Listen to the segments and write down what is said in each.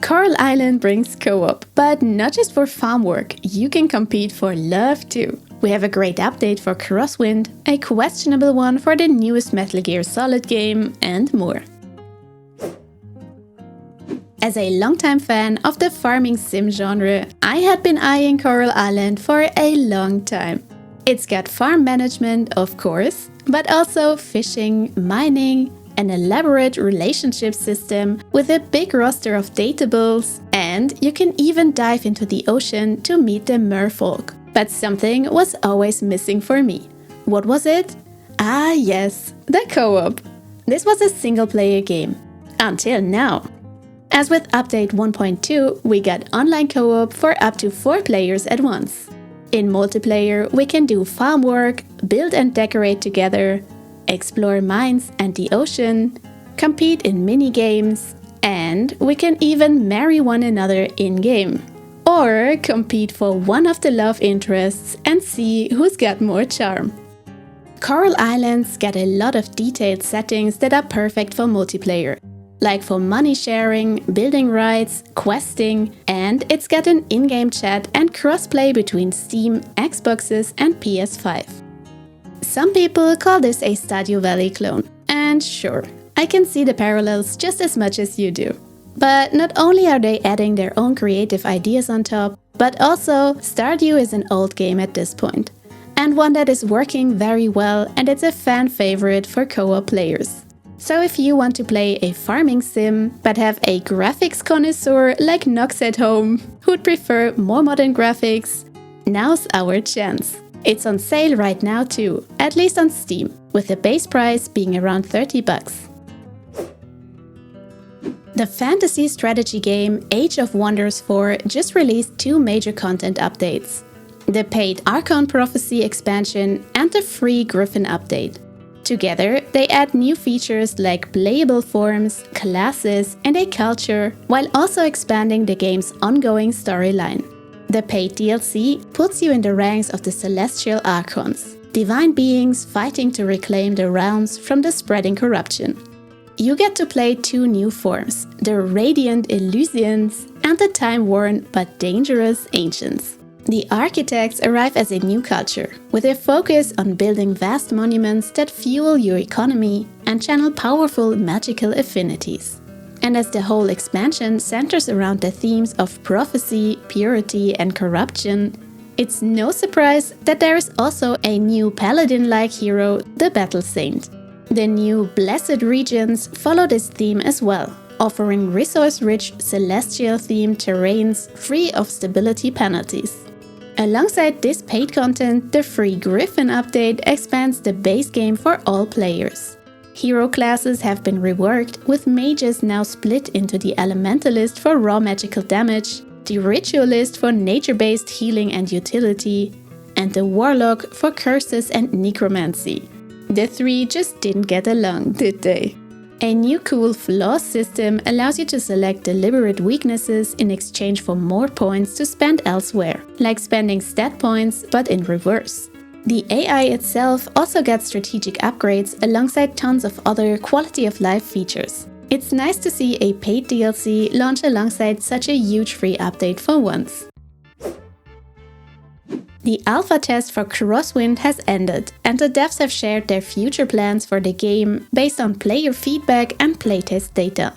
Coral Island brings co-op, but not just for farm work, you can compete for love too. We have a great update for Crosswind, a questionable one for the newest Metal Gear Solid game, and more. As a longtime fan of the farming sim genre, I had been eyeing Coral Island for a long time. It's got farm management, of course, but also fishing, mining, an elaborate relationship system with a big roster of datables, and you can even dive into the ocean to meet the merfolk. But something was always missing for me. What was it? Ah yes, the co-op. This was a single-player game. Until now. As with update 1.2, we got online co-op for up to 4 players at once. In multiplayer, we can do farm work, build and decorate together, explore mines and the ocean, compete in mini-games, and we can even marry one another in-game. Or compete for one of the love interests and see who's got more charm. Coral Islands get a lot of detailed settings that are perfect for multiplayer, like for money sharing, building rights, questing, and it's got an in-game chat and crossplay between Steam, Xboxes and PS5. Some people call this a Stardew Valley clone, and sure, I can see the parallels just as much as you do. But not only are they adding their own creative ideas on top, but also Stardew is an old game at this point, and one that is working very well, and it's a fan favorite for co-op players. So if you want to play a farming sim, but have a graphics connoisseur like Nox at home, who'd prefer more modern graphics, now's our chance. It's on sale right now too, at least on Steam, with the base price being around $30. The fantasy strategy game Age of Wonders 4 just released 2 major content updates: the paid Archon Prophecy expansion and the free Griffin update. Together, they add new features like playable forms, classes, and a culture, while also expanding the game's ongoing storyline. The paid DLC puts you in the ranks of the Celestial Archons, divine beings fighting to reclaim the realms from the spreading corruption. You get to play 2 new forms, the Radiant Elysians and the time-worn but dangerous Ancients. The Architects arrive as a new culture, with a focus on building vast monuments that fuel your economy and channel powerful magical affinities. And as the whole expansion centers around the themes of prophecy, purity, and corruption, it's no surprise that there is also a new paladin-like hero, the Battle Saint. The new Blessed regions follow this theme as well, offering resource-rich, celestial-themed terrains free of stability penalties. Alongside this paid content, the free Griffin update expands the base game for all players. Hero classes have been reworked, with mages now split into the Elementalist for raw magical damage, the Ritualist for nature-based healing and utility, and the Warlock for curses and necromancy. The 3 just didn't get along, did they? A new cool flaw system allows you to select deliberate weaknesses in exchange for more points to spend elsewhere, like spending stat points but in reverse. The AI itself also gets strategic upgrades alongside tons of other quality of life features. It's nice to see a paid DLC launch alongside such a huge free update for once. The alpha test for Crosswind has ended, and the devs have shared their future plans for the game based on player feedback and playtest data.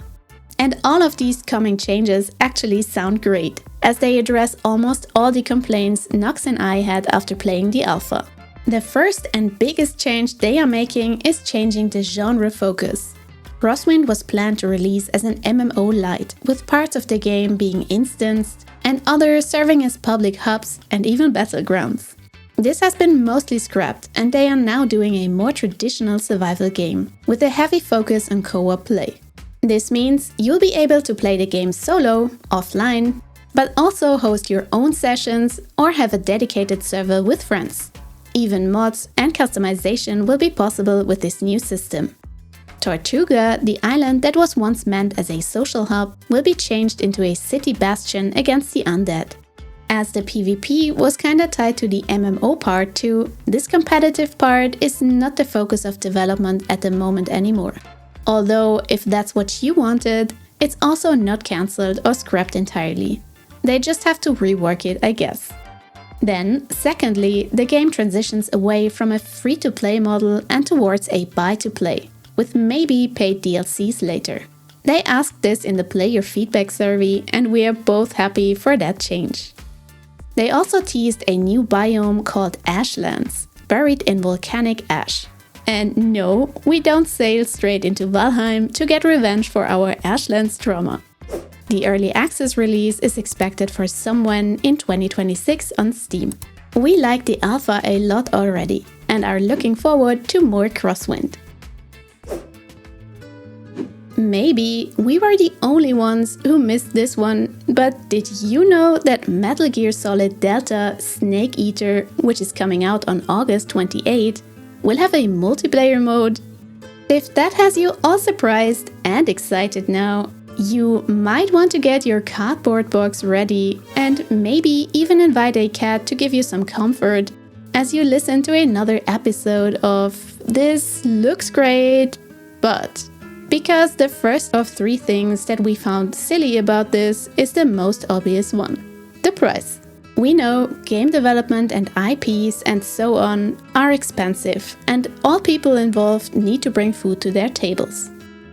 And all of these coming changes actually sound great, as they address almost all the complaints Nox and I had after playing the alpha. The first and biggest change they are making is changing the genre focus. Crosswind was planned to release as an MMO light, with parts of the game being instanced and others serving as public hubs and even battlegrounds. This has been mostly scrapped, and they are now doing a more traditional survival game, with a heavy focus on co-op play. This means you'll be able to play the game solo, offline, but also host your own sessions or have a dedicated server with friends. Even mods and customization will be possible with this new system. Tortuga, the island that was once meant as a social hub, will be changed into a city bastion against the undead. As the PvP was kinda tied to the MMO part too, this competitive part is not the focus of development at the moment anymore. Although, if that's what you wanted, It's also not cancelled or scrapped entirely. They just have to rework it, I guess. Then, secondly, the game transitions away from a free-to-play model and towards a buy-to-play, with maybe paid DLCs later. They asked this in the player feedback survey, and we are both happy for that change. They also teased a new biome called Ashlands, buried in volcanic ash. And no, we don't sail straight into Valheim to get revenge for our Ashlands trauma. The early access release is expected for sometime in 2026 on Steam. We like the alpha a lot already and are looking forward to more Crosswind. Maybe we were the only ones who missed this one, but did you know that Metal Gear Solid Delta Snake Eater, which is coming out on August 28, will have a multiplayer mode? If that has you all surprised and excited now, you might want to get your cardboard box ready and maybe even invite a cat to give you some comfort as you listen to another episode of This Looks Great, but... Because the first of three things that we found silly about this is the most obvious one: the price. We know game development and IPs and so on are expensive, and all people involved need to bring food to their tables.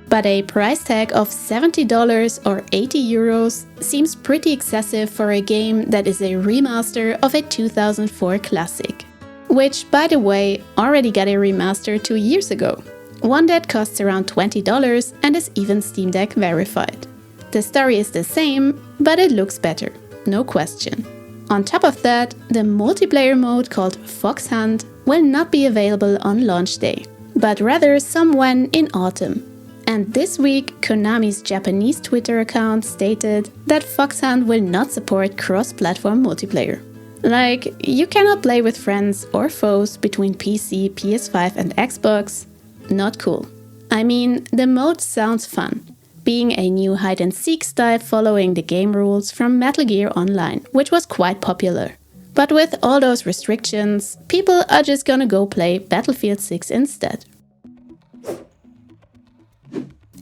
But a price tag of $70 or €80 seems pretty excessive for a game that is a remaster of a 2004 classic. Which, by the way, already got a remaster 2 years ago. One that costs around $20 and is even Steam Deck verified. The story is the same, but it looks better, no question. On top of that, the multiplayer mode called Fox Hunt will not be available on launch day, but rather somewhen in autumn. And this week, Konami's Japanese Twitter account stated that Fox Hunt will not support cross-platform multiplayer. Like, you cannot play with friends or foes between PC, PS5 and Xbox. Not cool. I mean, the mode sounds fun, being a new hide-and-seek style following the game rules from Metal Gear Online, which was quite popular. But with all those restrictions, people are just gonna go play Battlefield 6 instead.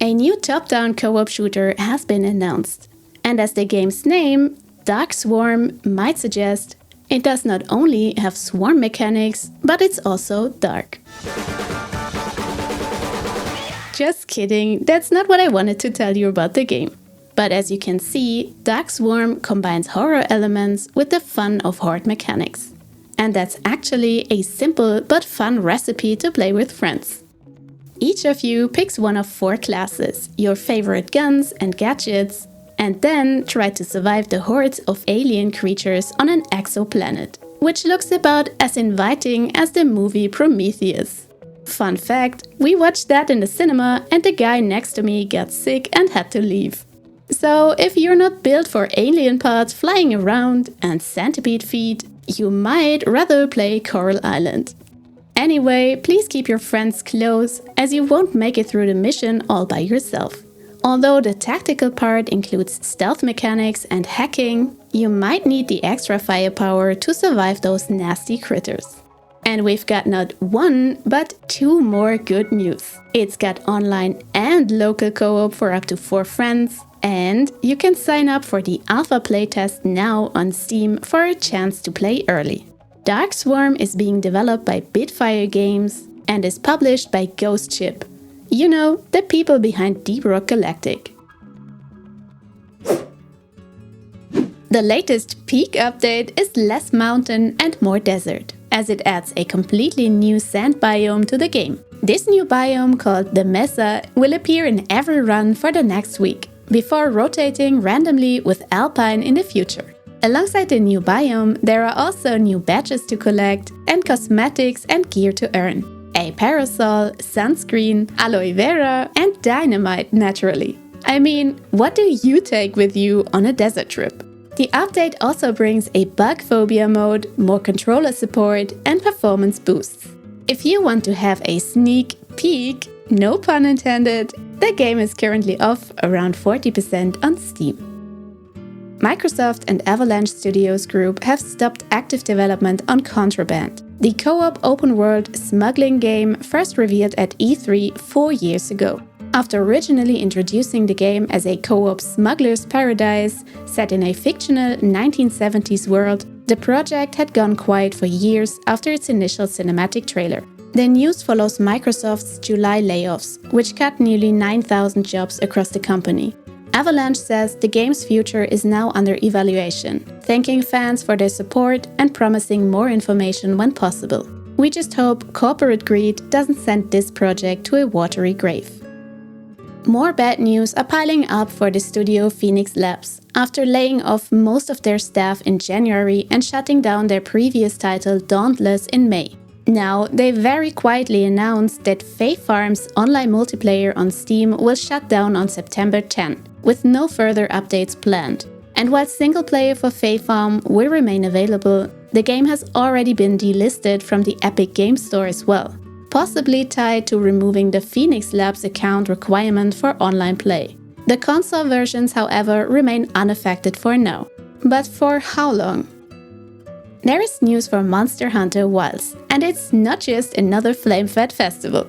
A new top-down co-op shooter has been announced, and as the game's name, Dark Swarm, might suggest, it does not only have swarm mechanics, but it's also dark. Just kidding, that's not what I wanted to tell you about the game. But as you can see, Dark Swarm combines horror elements with the fun of horde mechanics. And that's actually a simple but fun recipe to play with friends. Each of you picks one of 4 classes, your favorite guns and gadgets, and then try to survive the hordes of alien creatures on an exoplanet, which looks about as inviting as the movie Prometheus. Fun fact, we watched that in the cinema and the guy next to me got sick and had to leave. So if you're not built for alien parts flying around and centipede feet, you might rather play Coral Island. Anyway, please keep your friends close, as you won't make it through the mission all by yourself. Although the tactical part includes stealth mechanics and hacking, you might need the extra firepower to survive those nasty critters. And we've got not 1, but 2 more good news. It's got online and local co-op for up to 4 friends, and you can sign up for the alpha playtest now on Steam for a chance to play early. Dark Swarm is being developed by Bitfire Games and is published by Ghost Ship. You know, the people behind Deep Rock Galactic. The latest Peak update is less mountain and more desert, as it adds a completely new sand biome to the game. This new biome, called the Mesa, will appear in every run for the next week, before rotating randomly with Alpine in the future. Alongside the new biome, there are also new badges to collect and cosmetics and gear to earn. A parasol, sunscreen, aloe vera and dynamite naturally. I mean, what do you take with you on a desert trip? The update also brings a bug phobia mode, more controller support and performance boosts. If you want to have a sneak peek, no pun intended, the game is currently off around 40% on Steam. Microsoft and Avalanche Studios Group have stopped active development on Contraband, the co-op open-world smuggling game first revealed at E3 4 years ago. After originally introducing the game as a co-op smuggler's paradise set in a fictional 1970s world, the project had gone quiet for years after its initial cinematic trailer. The news follows Microsoft's July layoffs, which cut nearly 9,000 jobs across the company. Avalanche says the game's future is now under evaluation, thanking fans for their support and promising more information when possible. We just hope corporate greed doesn't send this project to a watery grave. More bad news are piling up for the studio Phoenix Labs after laying off most of their staff in January and shutting down their previous title Dauntless in May. Now, they very quietly announced that Fae Farm's online multiplayer on Steam will shut down on September 10, with no further updates planned. And while single player for Fae Farm will remain available, the game has already been delisted from the Epic Games Store as well, possibly tied to removing the Phoenix Labs account requirement for online play. The console versions, however, remain unaffected for now. But for how long? There is news for Monster Hunter Wilds, and it's not just another flame-fed festival.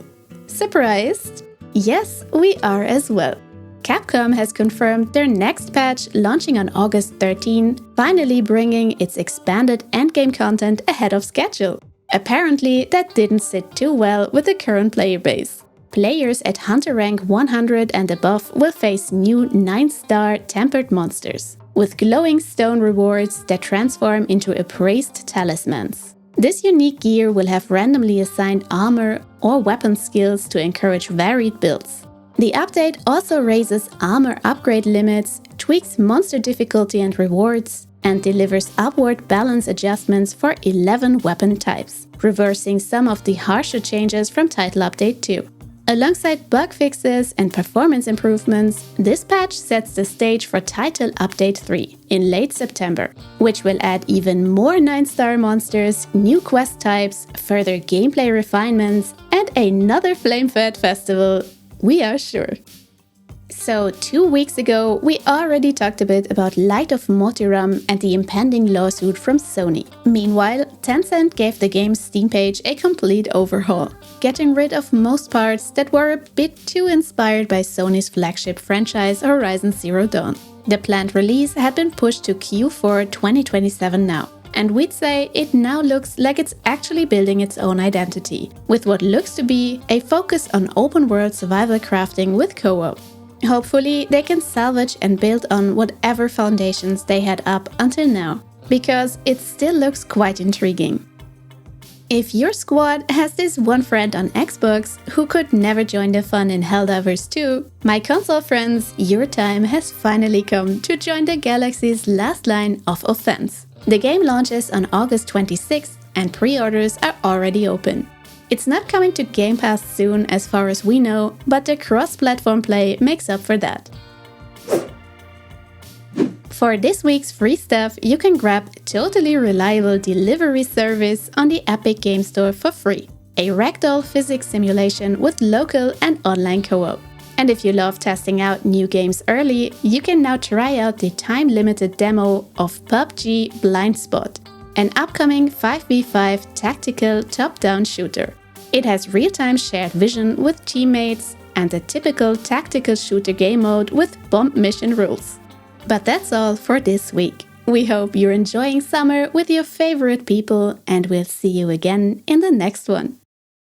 Surprised? Yes, we are as well. Capcom has confirmed their next patch launching on August 13, finally bringing its expanded endgame content ahead of schedule. Apparently, that didn't sit too well with the current player base. Players at Hunter rank 100 and above will face new 9-star tempered monsters, with glowing stone rewards that transform into appraised talismans. This unique gear will have randomly assigned armor or weapon skills to encourage varied builds. The update also raises armor upgrade limits, tweaks monster difficulty and rewards, and delivers upward balance adjustments for 11 weapon types, reversing some of the harsher changes from Title Update 2. Alongside bug fixes and performance improvements, this patch sets the stage for Title Update 3 in late September, which will add even more 9-star monsters, new quest types, further gameplay refinements, and another flame-fed festival, we are sure. So 2 weeks ago, we already talked a bit about Light of Mortiram and the impending lawsuit from Sony. Meanwhile, Tencent gave the game's Steam page a complete overhaul, getting rid of most parts that were a bit too inspired by Sony's flagship franchise Horizon Zero Dawn. The planned release had been pushed to Q4 2027 now, and we'd say it now looks like it's actually building its own identity, with what looks to be a focus on open-world survival crafting with co-op. Hopefully, they can salvage and build on whatever foundations they had up until now, because it still looks quite intriguing. If your squad has this one friend on Xbox who could never join the fun in Helldivers 2, my console friends, your time has finally come to join the galaxy's last line of offense. The game launches on August 26th and pre-orders are already open. It's not coming to Game Pass soon as far as we know, but the cross-platform play makes up for that. For this week's free stuff, you can grab totally reliable delivery service on the Epic Games Store for free. A ragdoll physics simulation with local and online co-op. And if you love testing out new games early, you can now try out the time-limited demo of PUBG Blind Spot, an upcoming 5v5 tactical top-down shooter. It has real-time shared vision with teammates and a typical tactical shooter game mode with bomb mission rules. But that's all for this week. We hope you're enjoying summer with your favorite people, and we'll see you again in the next one.